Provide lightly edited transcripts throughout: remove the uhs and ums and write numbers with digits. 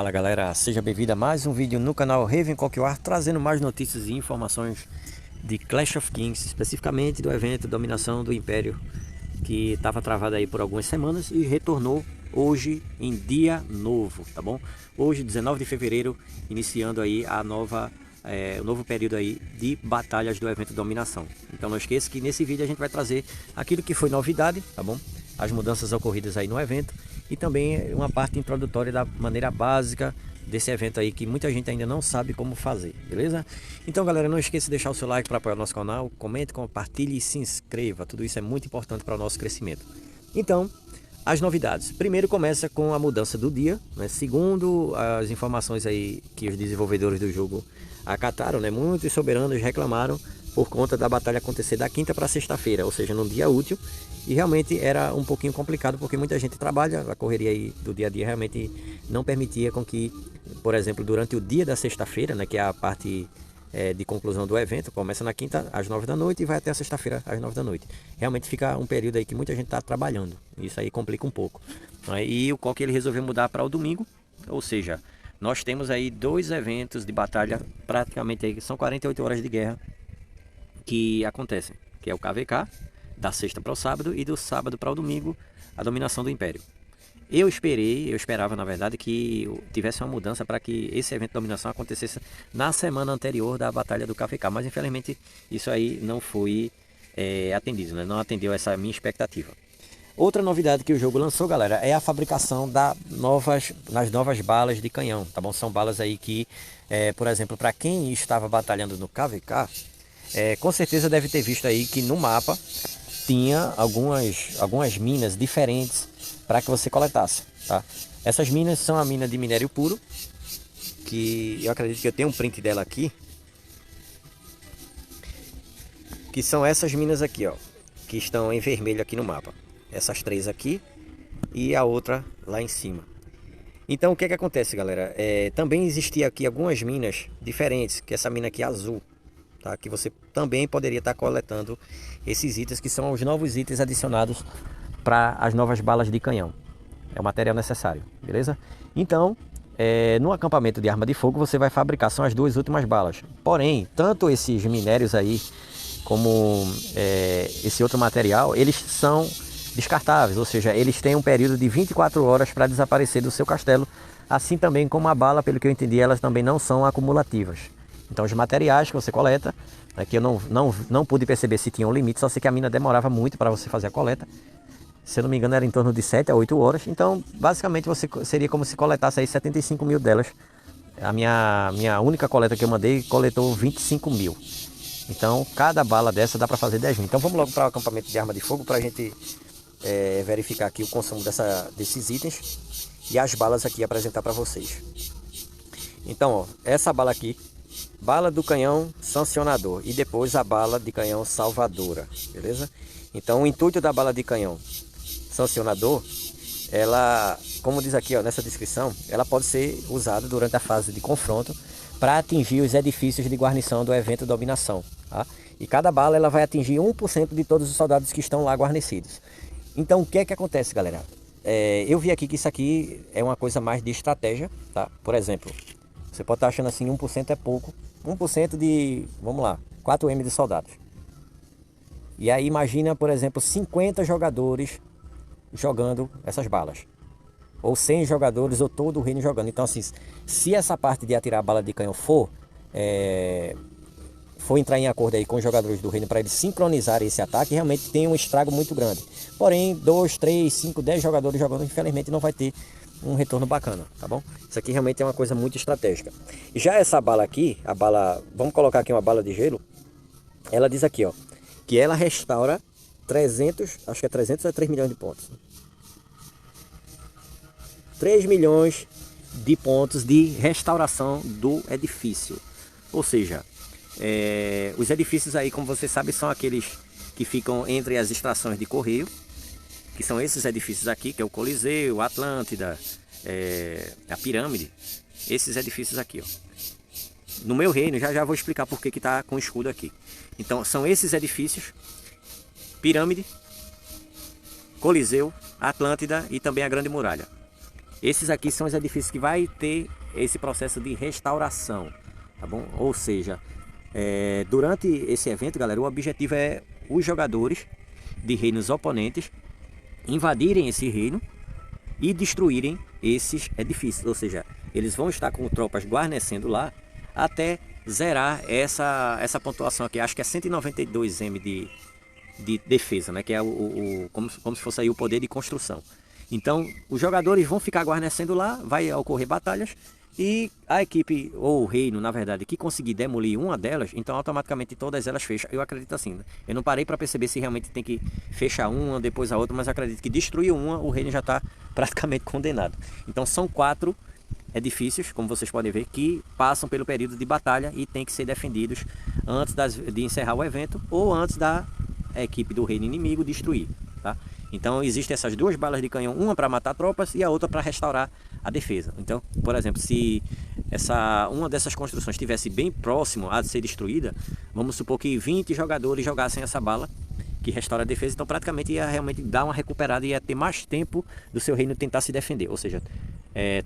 Fala galera, seja bem-vindo a mais um vídeo no canal Ravencroft War, trazendo mais notícias e informações de Clash of Kings, especificamente do evento Dominação do Império, que estava travado aí por algumas semanas e retornou hoje em dia novo, tá bom? Hoje, 19 de fevereiro, iniciando aí o novo período aí de batalhas do evento Dominação. Então não esqueça que nesse vídeo a gente vai trazer aquilo que foi novidade, tá bom? As mudanças ocorridas aí no evento e também uma parte introdutória da maneira básica desse evento aí que muita gente ainda não sabe como fazer, beleza? Então galera, não esqueça de deixar o seu like para apoiar o nosso canal, comente, compartilhe e se inscreva, tudo isso é muito importante para o nosso crescimento. Então, as novidades. Primeiro começa com a mudança do dia, né? Segundo as informações aí que os desenvolvedores do jogo acataram, né? Muitos soberanos reclamaram por conta da batalha acontecer da quinta para sexta-feira, ou seja, num dia útil, e realmente era um pouquinho complicado porque muita gente trabalha, a correria aí do dia a dia realmente não permitia com que, por exemplo, durante o dia da sexta-feira, né, que é a parte de conclusão do evento, começa na quinta às 9 da noite e vai até a sexta-feira às 9 da noite. Realmente fica um período aí que muita gente está trabalhando, isso aí complica um pouco. E o Coque ele resolveu mudar para o domingo, ou seja, nós temos aí dois eventos de batalha praticamente aí, que são 48 horas de guerra que acontecem, que é o KVK, da sexta para o sábado e do sábado para o domingo, a Dominação do Império. Eu esperava na verdade que tivesse uma mudança para que esse evento de dominação acontecesse na semana anterior da batalha do KVK, mas infelizmente isso aí não foi atendido, né? Não atendeu essa minha expectativa. Outra novidade que o jogo lançou, galera, é a fabricação das novas balas de canhão, tá bom? São balas aí que, por exemplo, para quem estava batalhando no KVK, com certeza deve ter visto aí que no mapa tinha algumas minas diferentes para que você coletasse, tá? Essas minas são a mina de minério puro, que eu acredito que eu tenho um print dela aqui, que são essas minas aqui, ó, que estão em vermelho aqui no mapa. Essas três aqui e a outra lá em cima. Então o que acontece, galera? Também existia aqui algumas minas diferentes, que essa mina aqui é azul, tá? Que você também poderia estar coletando esses itens, que são os novos itens adicionados para as novas balas de canhão. É o material necessário, beleza? Então, no acampamento de arma de fogo você vai fabricar, são as duas últimas balas. Porém, tanto esses minérios aí, como esse outro material, eles são descartáveis, ou seja, eles têm um período de 24 horas para desaparecer do seu castelo, assim também como a bala, pelo que eu entendi, elas também não são acumulativas. Então os materiais que você coleta, aqui eu não pude perceber se tinha um limite, só sei que a mina demorava muito para você fazer a coleta. Se eu não me engano era em torno de 7 a 8 horas, então basicamente seria como se coletasse aí 75 mil delas. A minha única coleta que eu mandei coletou 25 mil. Então cada bala dessa dá para fazer 10 mil. Então vamos logo para o acampamento de arma de fogo para a gente verificar aqui o consumo desses itens e as balas aqui apresentar para vocês. Então ó, essa bala aqui, bala do canhão sancionador, e depois a bala de canhão salvadora, beleza? Então o intuito da bala de canhão sancionador, ela, como diz aqui ó, nessa descrição, ela pode ser usada durante a fase de confronto para atingir os edifícios de guarnição do evento Dominação, tá? E cada bala ela vai atingir 1% de todos os soldados que estão lá guarnecidos. Então o que acontece, galera? Eu vi aqui que isso aqui é uma coisa mais de estratégia, tá? Por exemplo, você pode estar achando assim, 1% é pouco, 1% de, vamos lá, 4M de soldados. E aí imagina, por exemplo, 50 jogadores jogando essas balas, ou 100 jogadores, ou todo o reino jogando. Então assim, se essa parte de atirar a bala de canhão for entrar em acordo aí com os jogadores do reino para eles sincronizarem esse ataque, realmente tem um estrago muito grande. Porém, 2, 3, 5, 10 jogadores jogando, infelizmente não vai ter um retorno bacana, tá bom? Isso aqui realmente é uma coisa muito estratégica. Já essa bala aqui, a bala, vamos colocar aqui uma bala de gelo, ela diz aqui ó, que ela restaura 300, acho que é 300 ou 3 milhões de pontos. 3 milhões de pontos de restauração do edifício. Ou seja, os edifícios aí, como você sabe, são aqueles que ficam entre as estações de correio, que são esses edifícios aqui, que é o Coliseu, a Atlântida, a Pirâmide, esses edifícios aqui, ó. No meu reino, já vou explicar por que está com o escudo aqui. Então, são esses edifícios, Pirâmide, Coliseu, Atlântida e também a Grande Muralha. Esses aqui são os edifícios que vai ter esse processo de restauração, tá bom? Ou seja, durante esse evento, galera, o objetivo é os jogadores de reinos oponentes invadirem esse reino e destruírem esses edifícios. Ou seja, eles vão estar com tropas guarnecendo lá até zerar essa pontuação aqui. Acho que é 192 M de defesa, né? Que é como se fosse aí o poder de construção. Então, os jogadores vão ficar guarnecendo lá, vai ocorrer batalhas, e a equipe, ou o reino, na verdade, que conseguir demolir uma delas, então automaticamente todas elas fecham. Eu acredito assim, né? Eu não parei para perceber se realmente tem que fechar uma, depois a outra, mas acredito que destruir uma, o reino já está praticamente condenado. Então são 4 edifícios, como vocês podem ver, que passam pelo período de batalha e tem que ser defendidos antes de encerrar o evento, ou antes da equipe do reino inimigo destruir, tá? Então existem essas 2 balas de canhão, uma para matar tropas e a outra para restaurar a defesa. Então, por exemplo, se uma dessas construções estivesse bem próximo a ser destruída, vamos supor que 20 jogadores jogassem essa bala que restaura a defesa, então praticamente ia realmente dar uma recuperada e ia ter mais tempo do seu reino tentar se defender, ou seja,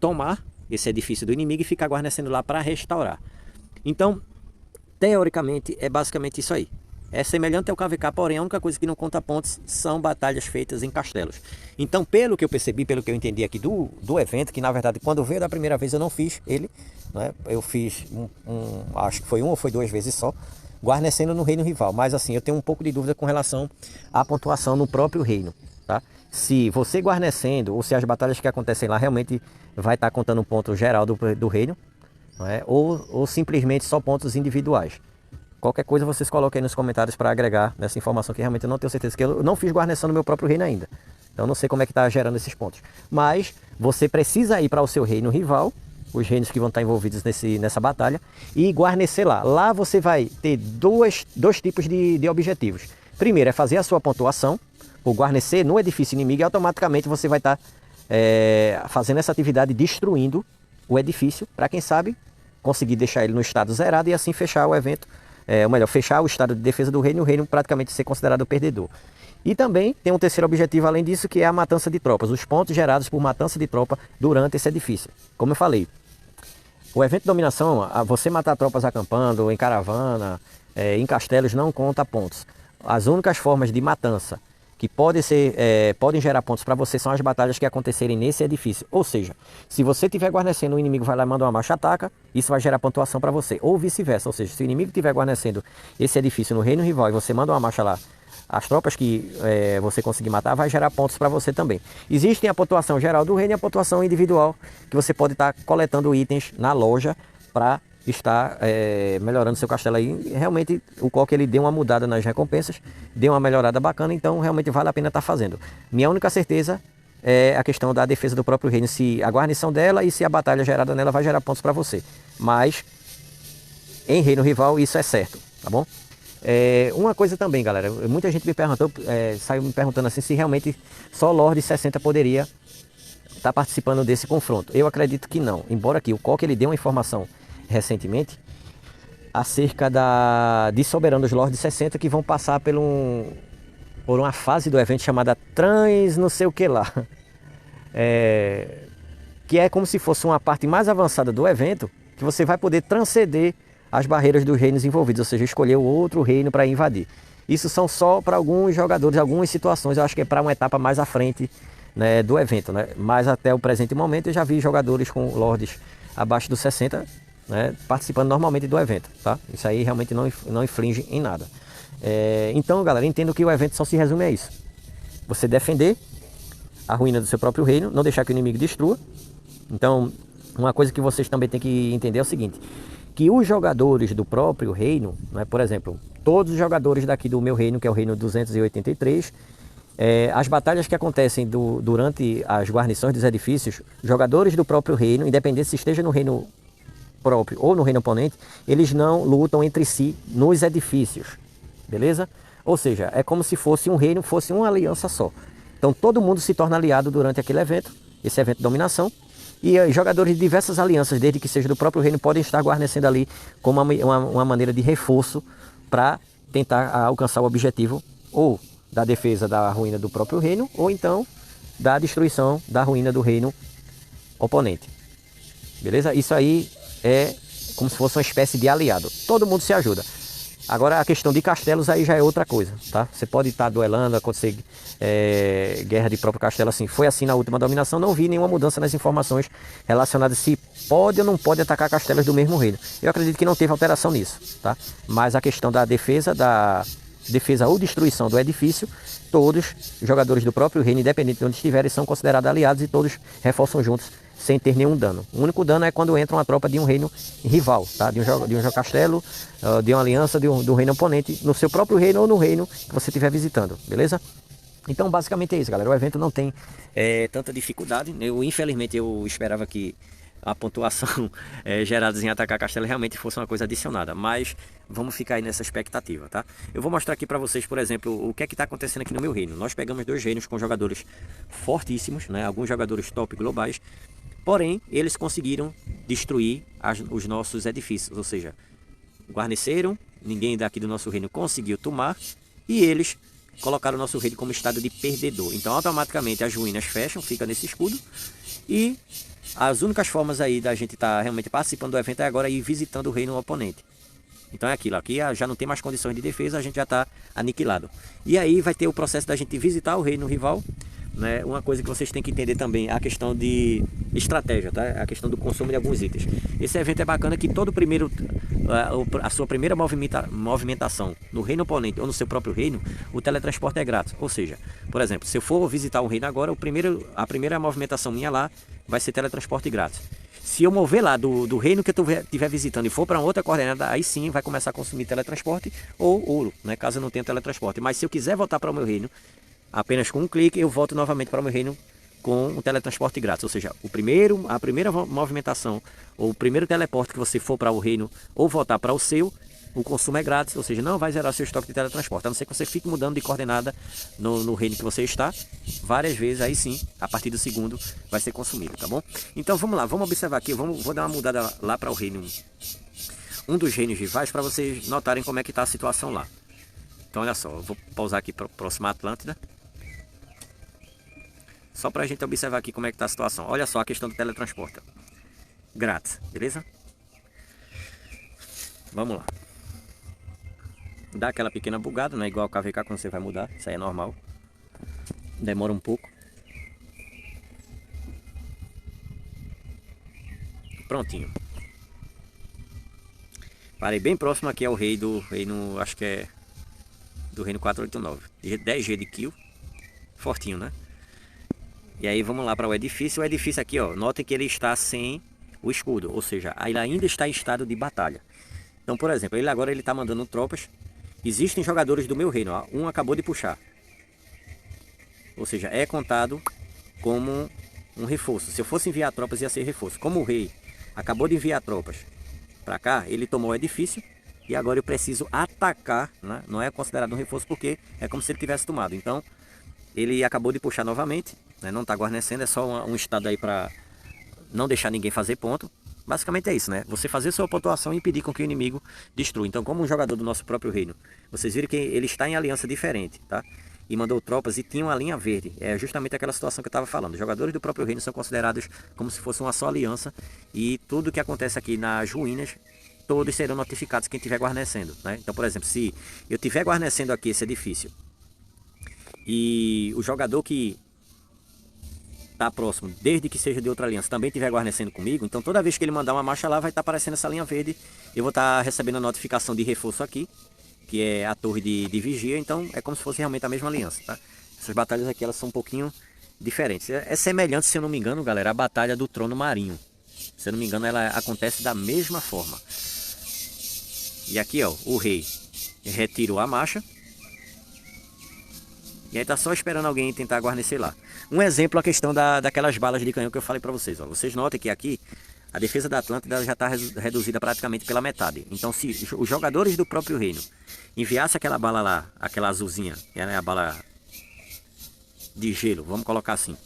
tomar esse edifício do inimigo e ficar guarnecendo lá para restaurar. Então, teoricamente, é basicamente isso aí. É semelhante ao KVK, porém a única coisa que não conta pontos são batalhas feitas em castelos. Então, pelo que eu percebi, pelo que eu entendi aqui do evento, que na verdade quando veio da primeira vez eu não fiz ele, né? Eu fiz acho que foi 1 ou foi 2 vezes só, guarnecendo no reino rival. Mas assim, eu tenho um pouco de dúvida com relação à pontuação no próprio reino, tá? Se você guarnecendo, ou se as batalhas que acontecem lá realmente vai estar contando um ponto geral do reino, não é? Ou simplesmente só pontos individuais. Qualquer coisa vocês coloquem aí nos comentários para agregar nessa informação, que realmente eu não tenho certeza, que eu não fiz guarnição no meu próprio reino ainda. Então não sei como é que está gerando esses pontos. Mas você precisa ir para o seu reino rival, os reinos que vão estar envolvidos nessa batalha, e guarnecer lá. Lá você vai ter dois tipos de objetivos. Primeiro é fazer a sua pontuação, por guarnecer no edifício inimigo, e automaticamente você vai estar fazendo essa atividade, destruindo o edifício, para quem sabe conseguir deixar ele no estado zerado e assim fechar o evento. Ou melhor, fechar o estado de defesa do reino e o reino praticamente ser considerado perdedor. E também tem um terceiro objetivo além disso, que é a matança de tropas, os pontos gerados por matança de tropa durante esse edifício. Como eu falei, o evento de dominação, você matar tropas acampando, em caravana, em castelos, não conta pontos. As únicas formas de matança que podem gerar pontos para você são as batalhas que acontecerem nesse edifício. Ou seja, se você estiver guarnecendo, o inimigo vai lá e manda uma marcha ataca, isso vai gerar pontuação para você. Ou vice-versa, ou seja, se o inimigo estiver guarnecendo esse edifício no reino rival e você manda uma marcha lá, as tropas que você conseguir matar vai gerar pontos para você também. Existe a pontuação geral do reino e a pontuação individual, que você pode estar coletando itens na loja para estar melhorando seu castelo aí. Realmente o Coque ele deu uma mudada nas recompensas, deu uma melhorada bacana, então realmente vale a pena estar fazendo. Minha única certeza é a questão da defesa do próprio reino, se a guarnição dela e se a batalha gerada nela vai gerar pontos para você. Mas em reino rival isso é certo, tá bom? Uma coisa também, galera, muita gente me perguntou, saiu me perguntando assim se realmente só Lorde 60 poderia estar participando desse confronto. Eu acredito que não, embora aqui o Coque ele deu uma informação recentemente acerca de soberanos Lorde 60 que vão passar por uma fase do evento chamada trans não sei o que lá, que é como se fosse uma parte mais avançada do evento, que você vai poder transcender as barreiras dos reinos envolvidos, ou seja, escolher o outro reino para invadir. Isso são só para alguns jogadores, algumas situações, eu acho que é para uma etapa mais à frente, né, do evento, né? Mas até o presente momento eu já vi jogadores com lordes abaixo dos 60, né, participando normalmente do evento, tá? Isso aí realmente não infringe em nada. Então, galera, entendo que o evento só se resume a isso. Você defender a ruína do seu próprio reino, não deixar que o inimigo destrua. Então, uma coisa que vocês também têm que entender é o seguinte, que os jogadores do próprio reino, né, por exemplo, todos os jogadores daqui do meu reino, que é o reino 283, as batalhas que acontecem durante as guarnições dos edifícios, jogadores do próprio reino, independente se esteja no reino próprio ou no reino oponente, eles não lutam entre si nos edifícios, beleza? Ou seja, é como se fosse um reino, fosse uma aliança só. Então todo mundo se torna aliado durante aquele evento, esse evento de dominação, e jogadores de diversas alianças, desde que seja do próprio reino, podem estar guarnecendo ali como uma maneira de reforço para tentar alcançar o objetivo ou da defesa da ruína do próprio reino, ou então da destruição da ruína do reino oponente. Beleza? Isso aí é como se fosse uma espécie de aliado. Todo mundo se ajuda. Agora a questão de castelos aí já é outra coisa, tá? Você pode estar duelando, acontecer guerra de próprio castelo assim. Foi assim na última dominação, não vi nenhuma mudança nas informações relacionadas se pode ou não pode atacar castelos do mesmo reino. Eu acredito que não teve alteração nisso, tá? Mas a questão da defesa ou destruição do edifício, todos os jogadores do próprio reino, independente de onde estiverem, são considerados aliados e todos reforçam juntos sem ter nenhum dano. O único dano é quando entra uma tropa de um reino rival, tá? de um castelo, de uma aliança, do reino oponente, no seu próprio reino ou no reino que você estiver visitando, beleza? Então basicamente é isso, galera. O evento não tem tanta dificuldade. Infelizmente eu esperava que a pontuação gerada em atacar castelo realmente fosse uma coisa adicionada, mas vamos ficar aí nessa expectativa, tá? Eu vou mostrar aqui para vocês, por exemplo, o que é que está acontecendo aqui no meu reino. Nós pegamos 2 reinos com jogadores fortíssimos, né? Alguns jogadores top globais, porém eles conseguiram destruir os nossos edifícios, ou seja, guarneceram, ninguém daqui do nosso reino conseguiu tomar e eles colocaram o nosso reino como estado de perdedor. Então automaticamente as ruínas fecham, fica nesse escudo e as únicas formas aí da gente estar realmente participando do evento é agora ir visitando o reino oponente. Então é aquilo, aqui já não tem mais condições de defesa, a gente já está aniquilado. E aí vai ter o processo da gente visitar o reino rival, né? Uma coisa que vocês têm que entender também é a questão de estratégia, tá? A questão do consumo de alguns itens. Esse evento é bacana que a sua primeira movimentação no reino oponente ou no seu próprio reino, o teletransporte é grátis. Ou seja, por exemplo, se eu for visitar um reino agora, a primeira movimentação minha lá vai ser teletransporte grátis. Se eu mover lá do reino que eu estiver visitando e for para outra coordenada, aí sim vai começar a consumir teletransporte ou ouro, né? Caso eu não tenha teletransporte. Mas se eu quiser voltar para o meu reino, apenas com um clique eu volto novamente para o meu reino com um teletransporte grátis. Ou seja, a primeira movimentação ou o primeiro teleporte que você for para o reino ou voltar para o seu, o consumo é grátis, ou seja, não vai zerar seu estoque de teletransporte, a não ser que você fique mudando de coordenada no reino que você está várias vezes, aí sim, a partir do segundo vai ser consumido, tá bom? Então vamos lá, vamos observar aqui, vou dar uma mudada lá para o reino, um dos reinos rivais, para vocês notarem como é que está a situação lá. Então olha só, eu vou pausar aqui para a próxima Atlântida, só para a gente observar aqui como é que está a situação. Olha só a questão do teletransporte, grátis, beleza? Vamos lá. Dá aquela pequena bugada, né? Igual o KVK quando você vai mudar, isso aí é normal. Demora um pouco. Prontinho. Parei bem próximo aqui ao rei do reino, acho que é do reino 489. 10G de kill. Fortinho, né? E aí vamos lá para o edifício. O edifício aqui, ó, notem que ele está sem o escudo, ou seja, ele ainda está em estado de batalha. Então, por exemplo, ele agora está mandando tropas. Existem jogadores do meu reino, ó, um acabou de puxar. Ou seja, é contado como um reforço. Se eu fosse enviar tropas, ia ser reforço. Como o rei acabou de enviar tropas para cá, ele tomou o edifício e agora eu preciso atacar, né? Não é considerado um reforço porque é como se ele tivesse tomado. Então, ele acabou de puxar novamente, né? Não está guarnecendo, é só um estado aí para não deixar ninguém fazer ponto. Basicamente é isso, né? Você fazer sua pontuação e impedir com que o inimigo destrua. Então, como um jogador do nosso próprio reino, vocês viram que ele está em aliança diferente, tá? E mandou tropas e tinha uma linha verde. É justamente aquela situação que eu estava falando. Os jogadores do próprio reino são considerados como se fosse uma só aliança. E tudo que acontece aqui nas ruínas, todos serão notificados quem estiver guarnecendo, né? Então, por exemplo, se eu estiver guarnecendo aqui esse edifício e o jogador que está próximo, desde que seja de outra aliança, também estiver guarnecendo comigo, então toda vez que ele mandar uma marcha lá, vai estar aparecendo essa linha verde. Eu vou estar recebendo a notificação de reforço aqui, que é a torre de vigia, então é como se fosse realmente a mesma aliança, tá? Essas batalhas aqui, elas são um pouquinho diferentes. É semelhante, se eu não me engano, galera, a batalha do trono marinho. Se eu não me engano, ela acontece da mesma forma. E aqui, ó, o rei retirou a marcha. E aí tá só esperando alguém tentar guarnecer lá. Um exemplo, a questão daquelas balas de canhão que eu falei para vocês. Ó. Vocês notem que aqui a defesa da Atlântida já está reduzida praticamente pela metade. Então, se os jogadores do próprio reino enviassem aquela bala lá, aquela azulzinha, que é a bala de gelo, vamos colocar assim,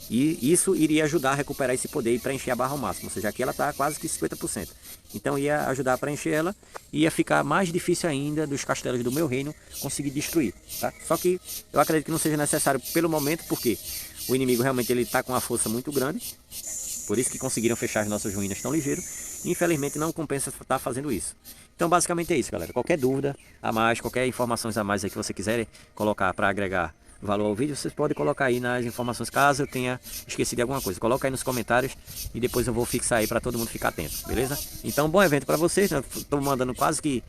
e isso iria ajudar a recuperar esse poder e preencher a barra ao máximo. Ou seja, aqui ela está quase que 50%. Então ia ajudar a preencher ela e ia ficar mais difícil ainda dos castelos do meu reino conseguir destruir, tá? Só que eu acredito que não seja necessário pelo momento, porque o inimigo realmente ele está com uma força muito grande Por isso que conseguiram fechar as nossas ruínas tão ligeiro. Infelizmente não compensa estar fazendo isso. Então basicamente é isso, galera. Qualquer dúvida a mais, qualquer informações a mais aí que você quiser colocar para agregar valor ao vídeo, vocês podem colocar aí nas informações, caso eu tenha esquecido de alguma coisa. Coloca aí nos comentários e depois eu vou fixar aí para todo mundo ficar atento, beleza? Então, bom evento para vocês, né? Estou mandando quase que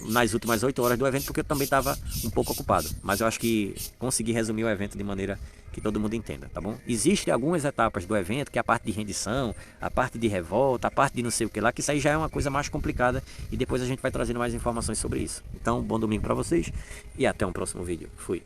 nas últimas 8 horas do evento, porque eu também estava um pouco ocupado. Mas eu acho que consegui resumir o evento de maneira que todo mundo entenda, tá bom? Existem algumas etapas do evento, que é a parte de rendição, a parte de revolta, a parte de não sei o que lá, que isso aí já é uma coisa mais complicada e depois a gente vai trazendo mais informações sobre isso. Então, bom domingo para vocês e até um próximo vídeo. Fui!